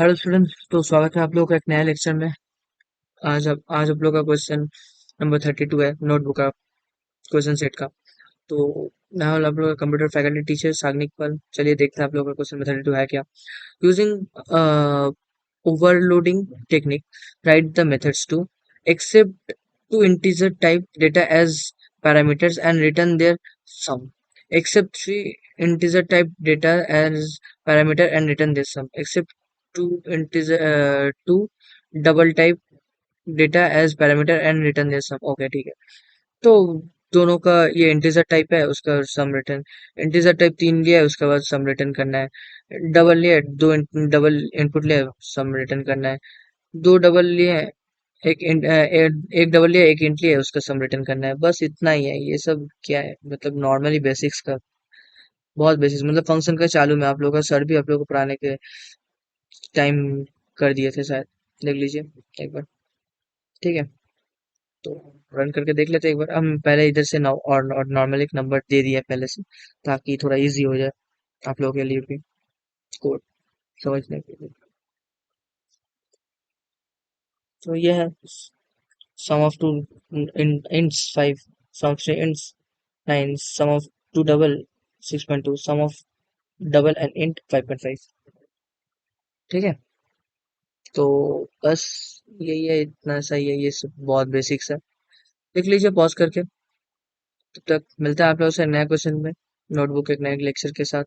Hello students, तो स्वागत है आप लोगों का एक नया लेक्चर में। आज आप लोग का क्वेश्चन नंबर 32 है नोटबुक का क्वेश्चन सेट का। तो मैं हूं आप लोग का कंप्यूटर फैकल्टी टीचर साग्निक पर। चलिए देखते हैं आप लोग का क्वेश्चन नंबर 32 है क्या। Using overloading technique, write the methods to accept two integer type data as parameters and return their sum. Accept three integer type data as parameter and return their sum. Accept two double type data as parameter and return their sum. Okay ठीक है। तो दोनों का ये integer type है, उसका some return. Integer type 3 लिया है, उसके बाद सम रिटर्न करना है। डबल लिया है, डबल इनपुट लिया है, सम रिटर्न करना है। दो डबल लिए हैं, एक डबल लिया एक इंट लिया है, उसका सम रिटर्न करना है। बस इतना ही है। ये सब क्या है, मतलब नॉर्मली बेसिक्स का, बहुत बेसिक्स, मतलब फंक्शन का चालू में आप लोगों का सर भी आप लोगों को पढ़ाने के टाइम कर दिए थे शायद। देख लीजिए एक बार, ठीक है। तो रन करके देख लेते हैं एक बार। हम पहले इधर से और नॉर्मल एक नंबर दे दिया पहले से, ताकि थोड़ा इजी हो जाए आप लोगों के लिए भी कोड समझने के लिए। तो ये है sum of two ints 5, sum of three ints 9, sum of two double 6.2, sum of double and int 5.5। ठीक है। तो बस यही है, इतना सही है, ये सब बहुत बेसिक्स है। देख लीजिए पॉज करके। तब तक मिलता है आप लोगों से नया क्वेश्चन में, नोटबुक एक नए लेक्चर के साथ।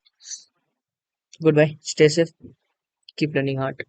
Goodbye, stay safe, keep running hard.